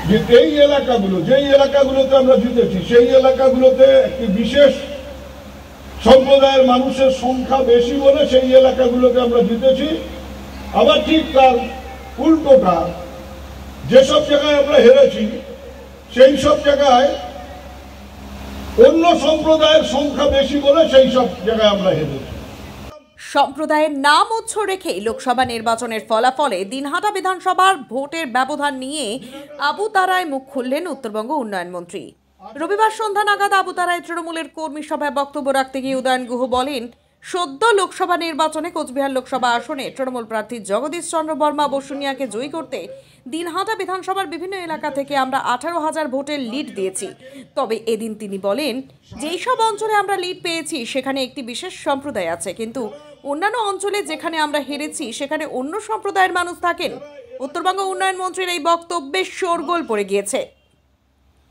যে এই এলাকাগুলো, যেই এলাকাগুলোতে আমরা জিতেছি সেই এলাকাগুলোতে একটি বিশেষ সম্প্রদায়ের মানুষের সংখ্যা বেশি বলে সেই এলাকাগুলোকে আমরা জিতেছি। আবার ঠিক তার উল্টোটা, যেসব জায়গায় আমরা হেরেছি সেই সব জায়গায় অন্য সম্প্রদায়ের সংখ্যা বেশি বলে সেই সব জায়গায় আমরা হেরেছি। সম্প্রদায়ের নাম উৎস রেখে লোকসভা নির্বাচনের ফলাফলে দিনহাটা বিধানসভার ভোটের ব্যবধান নিয়ে আবুতারায় মুখ খুললেন উত্তরবঙ্গ উন্নয়ন মন্ত্রী। রবিবার সন্ধ্যা নাগাদ আবুতারায় তৃণমূলের কর্মী সভায় বক্তব্য রাখতে গিয়ে উদয়ন গুহ বলেন, সদ্য লোকসভা নির্বাচনে কোচবিহার লোকসভা আসনে তৃণমূল প্রার্থী জগদীশ চন্দ্র বর্মা বসুনিয়াকে জয়ী করতে দিনহাটা বিধানসভার বিভিন্ন এলাকা থেকে আমরা 18,000 ভোটের লিড দিয়েছি। তবে এদিন তিনি বলেন, যেই সব অঞ্চলে আমরা লিড পেয়েছি সেখানে একটি বিশেষ সম্প্রদায় আছে, কিন্তু অন্যান্য অঞ্চলে যেখানে আমরা হেরেছি সেখানে অন্য সম্প্রদায়ের মানুষ থাকেন। উত্তরবঙ্গ উন্নয়ন মন্ত্রীর এই বক্তব্যে শোরগোল পড়ে গিয়েছে।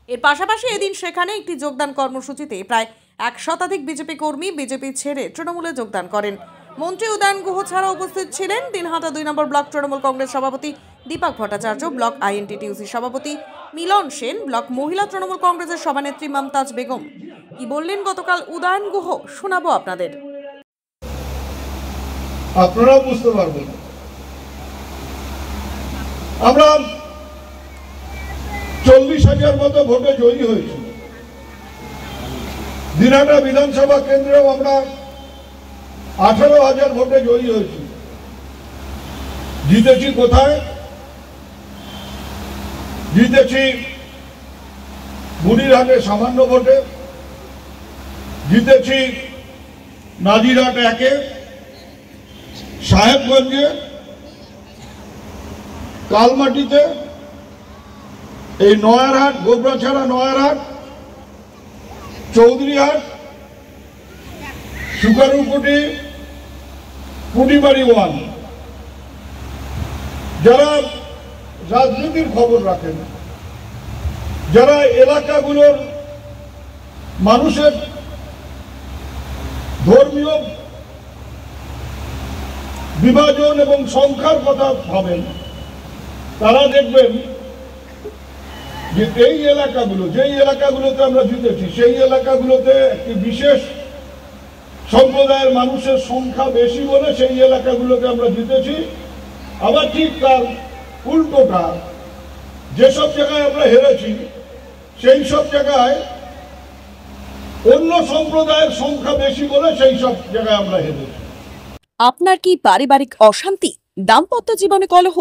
এর পাশাপাশি এদিন সেখানে একটি যোগদান কর্মসূচিতে প্রায় 1 শতাধিক বিজেপি কর্মী বিজেপি ছেড়ে তৃণমূলে যোগদান করেন। মন্ত্রী উদয়ন গুহ ছাড়া উপস্থিত ছিলেন দিনহাটা 2 নম্বর ব্লক তৃণমূল কংগ্রেস সভাপতি দীপক ভট্টাচার্য, ব্লক আইএনটিটিউসি সভাপতি মিলন সেন, ব্লক মহিলা তৃণমূল কংগ্রেসের সভানেত্রী মমতাজ বেগম। কি বললেন গতকাল উদয়ন গুহ শোনাবো আপনাদের। আপনারা বুঝতে পারবেন, আমরা 40,000 মতো ভোটে জয়ী হয়েছি। দিনহাটা বিধানসভা কেন্দ্রেও আমরা 18,000 ভোটে জয়ী হয়েছি। জিতেছি কোথায়? জিতেছি বুড়িরহাটে সামান্য ভোটে, জিতেছি নাজিরহাট 1-এ, সাহেবগঞ্জে, কালমাটিতে, এই নয়ারহাট, গোবরাছাড়া নয়ারহাট, চৌধুরীহাট, সুকারুকুটি, পুটিবাড়ি 1। যারা রাজনীতির খবর রাখেন, যারা এলাকাগুলোর মানুষের ধর্মীয় বিভাজন এবং সংখ্যার কথা ভাবেন, তারা দেখবেন যে এই এলাকাগুলো, যেই এলাকাগুলোতে আমরা জিতেছি সেই এলাকাগুলোতে একটি বিশেষ সম্প্রদায়ের মানুষের সংখ্যা বেশি বলে সেই এলাকাগুলোকে আমরা জিতেছি। আবার ঠিক তার উল্টোটা, যেসব জায়গায় আমরা হেরেছি সেই সব জায়গায় অন্য সম্প্রদায়ের সংখ্যা বেশি বলে সেই সব জায়গায় আমরা হেরেছি। আপনার কি পারিবারিক অশান্তি, দাম্পত্য জীবনে কলহ,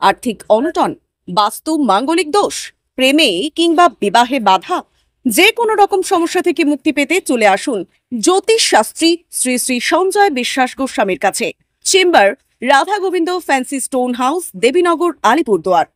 আর্থিক অনটন, বাস্তু মাঙ্গলিক দোষ, প্রেমে কিংবা বিবাহে বাধা, যে কোনো রকম সমস্যা থেকে মুক্তি পেতে চলে আসুন জ্যোতিষ শাস্ত্রী শ্রী শ্রী সঞ্জয় বিশ্বাস গোস্বামীর কাছে। Chamber Radha Gobinda fancy stone house, Debinagar, Alipurduar.